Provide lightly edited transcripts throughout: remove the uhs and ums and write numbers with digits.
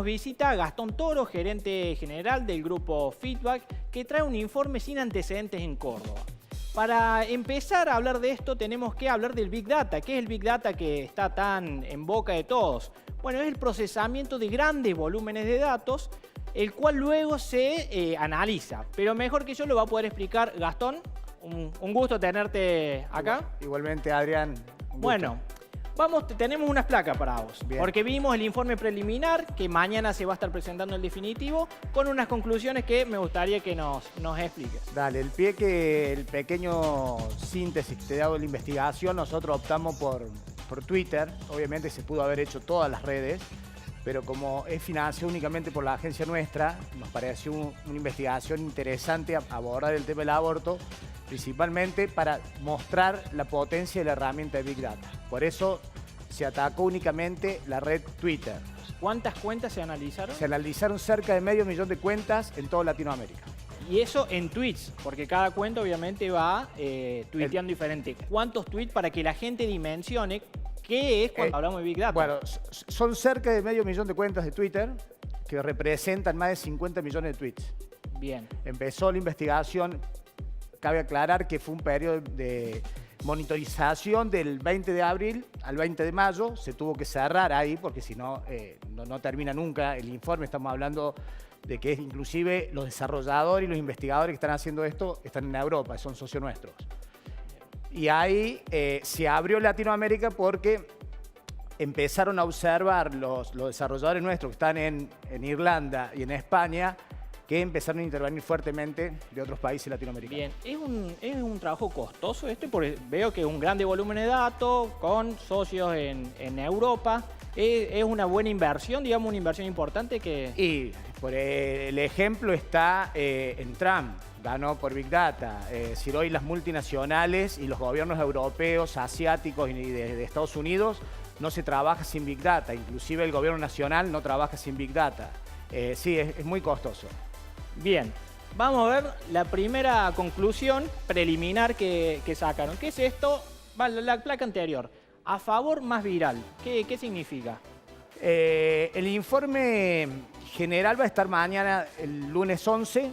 nos visita Gastón Toro, gerente general del grupo Feedback, que trae un informe sin antecedentes en Córdoba. Para empezar a hablar de esto tenemos que hablar del Big Data. ¿Qué es el Big Data que está tan en boca de todos? Bueno, es el procesamiento de grandes volúmenes de datos, el cual luego se analiza. Pero mejor que yo lo va a poder explicar Gastón. Un gusto tenerte acá. Igualmente, Adrián. Bueno, tenemos unas placas para vos. Bien. Porque vimos el informe preliminar, que mañana se va a estar presentando el definitivo, con unas conclusiones que me gustaría que nos expliques. Dale, el pequeño síntesis que te hago de la investigación, nosotros optamos por Twitter. Obviamente se pudo haber hecho todas las redes, pero como es financiado únicamente por la agencia nuestra, nos pareció una investigación interesante abordar el tema del aborto, principalmente para mostrar la potencia de la herramienta de Big Data. Por eso se atacó únicamente la red Twitter. ¿Cuántas cuentas se analizaron? Se analizaron cerca de 500.000 de cuentas en toda Latinoamérica. Y eso en tweets, porque cada cuenta obviamente va tuiteando diferente. ¿Cuántos tweets para que la gente dimensione qué es cuando hablamos de Big Data? Bueno, son cerca de 500.000 de cuentas de Twitter que representan más de 50 millones de tweets. Bien. Empezó la investigación. Cabe aclarar que fue un periodo de monitorización del 20 de abril al 20 de mayo. Se tuvo que cerrar ahí porque si no, no termina nunca el informe. Estamos hablando de que inclusive los desarrolladores y los investigadores que están haciendo esto están en Europa, son socios nuestros. Y ahí se abrió Latinoamérica porque empezaron a observar los desarrolladores nuestros que están en Irlanda y en España, que empezaron a intervenir fuertemente de otros países latinoamericanos. Bien, es un trabajo costoso porque veo que es un grande volumen de datos con socios en Europa. Es una buena inversión, digamos, una inversión importante que... Y por el ejemplo está en Trump, ganó por Big Data. Si hoy las multinacionales y los gobiernos europeos, asiáticos y de Estados Unidos no se trabaja sin Big Data, inclusive el gobierno nacional no trabaja sin Big Data. Sí, es muy costoso. Bien, vamos a ver la primera conclusión preliminar que sacaron. ¿Qué es esto? La placa anterior. A favor más viral. ¿Qué significa? El informe general va a estar mañana, el lunes 11,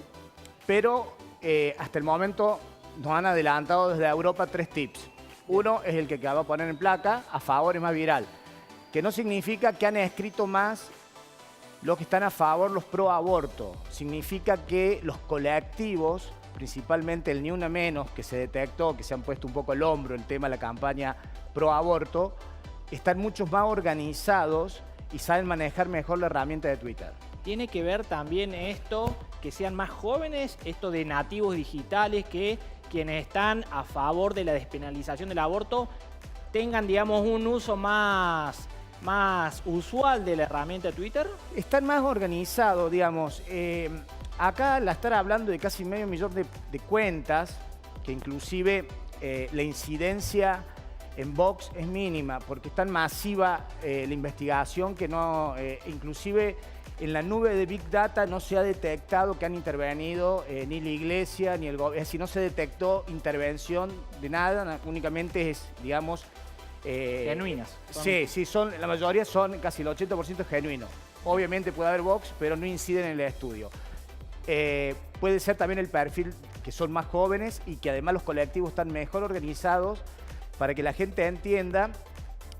pero hasta el momento nos han adelantado desde Europa 3 tips. Uno es el que acabo de poner en placa, a favor es más viral, que no significa que han escrito más los que están a favor, los pro aborto. Significa que los colectivos, principalmente el Ni Una Menos, que se detectó, que se han puesto un poco el hombro el tema de la campaña pro aborto, están mucho más organizados y saben manejar mejor la herramienta de Twitter. ¿Tiene que ver también esto, que sean más jóvenes, esto de nativos digitales, que quienes están a favor de la despenalización del aborto tengan, digamos, un uso más usual de la herramienta de Twitter? Están más organizados, digamos. Acá la estar hablando de casi 500.000 de cuentas, que inclusive la incidencia en Vox es mínima, porque es tan masiva la investigación que no, inclusive en la nube de Big Data no se ha detectado que han intervenido ni la iglesia ni el gobierno, es decir, no se detectó intervención de nada, únicamente es, digamos, genuinas. Sí, la mayoría son, casi el 80% genuinos. Obviamente puede haber Vox, pero no inciden en el estudio. Puede ser también el perfil que son más jóvenes y que además los colectivos están mejor organizados para que la gente entienda.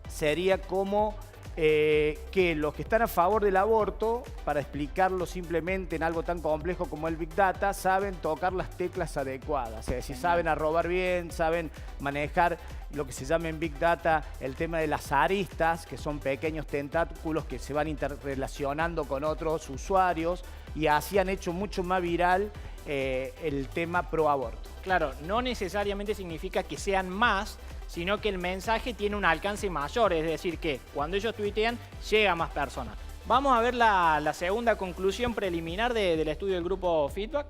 Sería como que los que están a favor del aborto, para explicarlo simplemente en algo tan complejo como el Big Data, saben tocar las teclas adecuadas. Es decir, saben arrobar bien, saben manejar lo que se llama en Big Data el tema de las aristas, que son pequeños tentáculos que se van interrelacionando con otros usuarios, y así han hecho mucho más viral el tema pro aborto. Claro, no necesariamente significa que sean más, sino que el mensaje tiene un alcance mayor, es decir, que cuando ellos tuitean llega a más personas. Vamos a ver la segunda conclusión preliminar del estudio del grupo Feedback.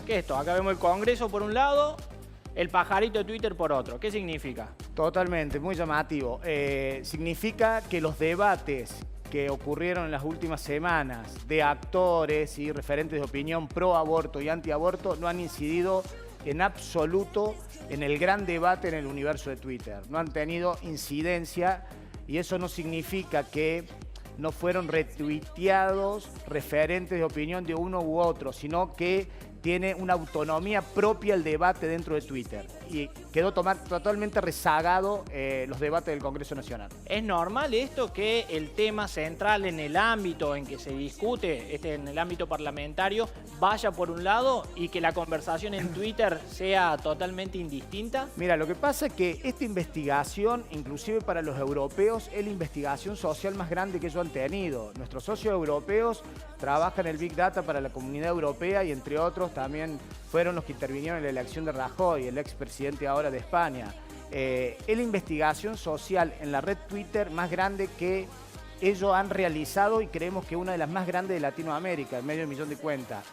¿Qué es esto? Acá vemos el Congreso por un lado, el pajarito de Twitter por otro. ¿Qué significa? Totalmente, muy llamativo. Significa que los debates que ocurrieron en las últimas semanas de actores y referentes de opinión pro aborto y anti aborto no han incidido en absoluto en el gran debate en el universo de Twitter. No han tenido incidencia y eso no significa que no fueron retuiteados referentes de opinión de uno u otro, sino que tiene una autonomía propia el debate dentro de Twitter. Y quedó totalmente rezagado los debates del Congreso Nacional. ¿Es normal esto que el tema central en el ámbito en que se discute, en el ámbito parlamentario, vaya por un lado y que la conversación en Twitter sea totalmente indistinta? Mira, lo que pasa es que esta investigación, inclusive para los europeos, es la investigación social más grande que ellos han tenido. Nuestros socios europeos trabajan el Big Data para la Comunidad Europea y, entre otros, también fueron los que intervinieron en la elección de Rajoy, el expresidente ahora de España. Es la investigación social en la red Twitter más grande que ellos han realizado y creemos que una de las más grandes de Latinoamérica, medio millón de cuentas.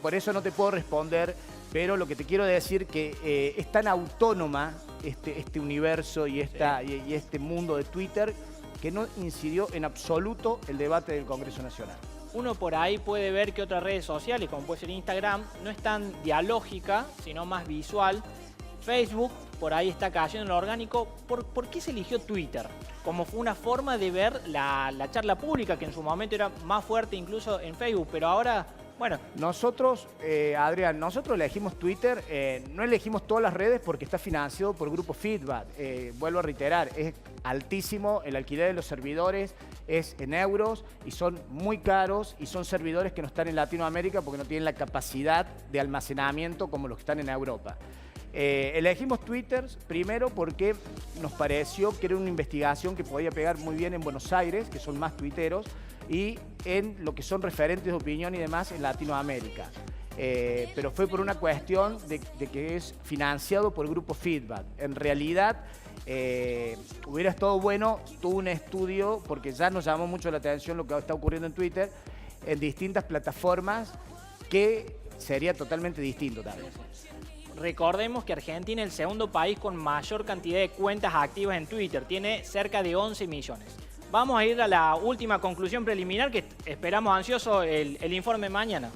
Por eso no te puedo responder, pero lo que te quiero decir que es tan autónoma este universo y este mundo de Twitter que no incidió en absoluto el debate del Congreso Nacional. Uno por ahí puede ver que otras redes sociales, como puede ser Instagram, no es tan dialógica, sino más visual. Facebook, por ahí está cayendo en lo orgánico. ¿Por qué se eligió Twitter? Como fue una forma de ver la charla pública, que en su momento era más fuerte incluso en Facebook, pero ahora, bueno. Nosotros, Adrián, nosotros elegimos Twitter, no elegimos todas las redes porque está financiado por Grupo Feedback. Vuelvo a reiterar, es altísimo el alquiler de los servidores, es en euros y son muy caros y son servidores que no están en Latinoamérica porque no tienen la capacidad de almacenamiento como los que están en Europa. Elegimos Twitter primero porque nos pareció que era una investigación que podía pegar muy bien en Buenos Aires, que son más tuiteros, y en lo que son referentes de opinión y demás en Latinoamérica. Pero fue por una cuestión de que es financiado por el Grupo Feedback. En realidad, hubiera estado bueno, tuvo un estudio, porque ya nos llamó mucho la atención lo que está ocurriendo en Twitter, en distintas plataformas, que sería totalmente distinto también. Recordemos que Argentina es el segundo país con mayor cantidad de cuentas activas en Twitter. Tiene cerca de 11 millones. Vamos a ir a la última conclusión preliminar, que esperamos ansioso el informe mañana.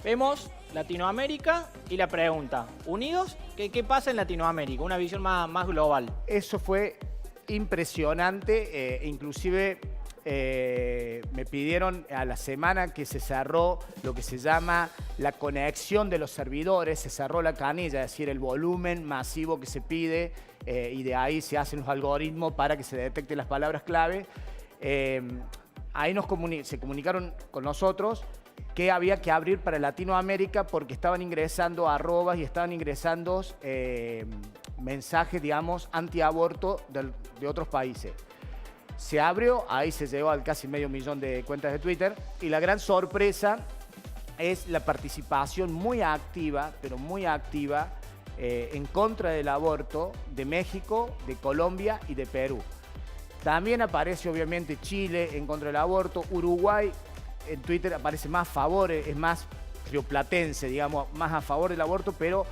Vemos Latinoamérica y la pregunta, ¿unidos? ¿Qué pasa en Latinoamérica? Una visión más global. Eso fue impresionante, inclusive me pidieron a la semana que se cerró lo que se llama la conexión de los servidores, se cerró la canilla, es decir, el volumen masivo que se pide y de ahí se hacen los algoritmos para que se detecten las palabras clave. Ahí se comunicaron con nosotros que había que abrir para Latinoamérica porque estaban ingresando arrobas y estaban ingresando mensajes, digamos, antiaborto de otros países. Se abrió, ahí se llegó al casi 500.000 de cuentas de Twitter y la gran sorpresa es la participación muy activa, pero muy activa, en contra del aborto de México, de Colombia y de Perú. También aparece obviamente Chile en contra del aborto, Uruguay en Twitter aparece más a favor, es más rioplatense, digamos, más a favor del aborto, pero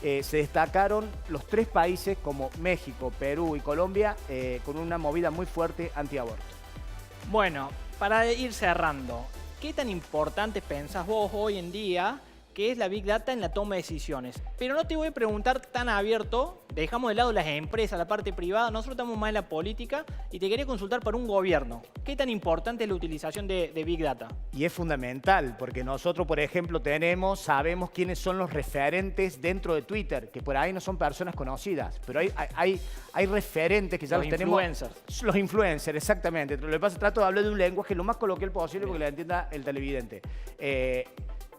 se destacaron los tres países como México, Perú y Colombia con una movida muy fuerte antiaborto. Bueno, para ir cerrando, ¿qué tan importante pensás vos hoy en día que es la Big Data en la toma de decisiones? Pero no te voy a preguntar tan abierto, dejamos de lado las empresas, la parte privada, nosotros estamos más en la política y te quería consultar para un gobierno. ¿Qué tan importante es la utilización de Big Data? Y es fundamental, porque nosotros, por ejemplo, sabemos quiénes son los referentes dentro de Twitter, que por ahí no son personas conocidas, pero hay referentes que ya los tenemos. Los influencers. Los influencers, exactamente. Lo que pasa es que trato de hablar de un lenguaje lo más coloquial posible porque le entienda el televidente.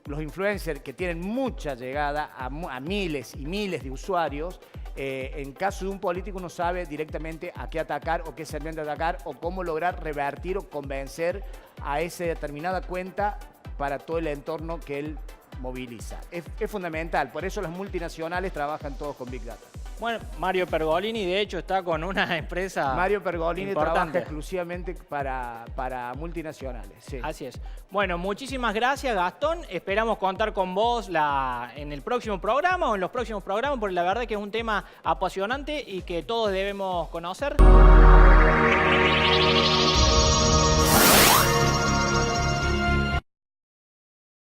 Los influencers que tienen mucha llegada a miles y miles de usuarios, en caso de un político uno sabe directamente a qué atacar o qué segmento atacar o cómo lograr revertir o convencer a esa determinada cuenta para todo el entorno que él moviliza. Es fundamental, por eso las multinacionales trabajan todos con Big Data. Bueno, Mario Pergolini de hecho está con una empresa Mario Pergolini importante. Trabaja exclusivamente para multinacionales. Sí. Así es. Bueno, muchísimas gracias, Gastón. Esperamos contar con vos en el próximo programa o en los próximos programas, porque la verdad que es un tema apasionante y que todos debemos conocer.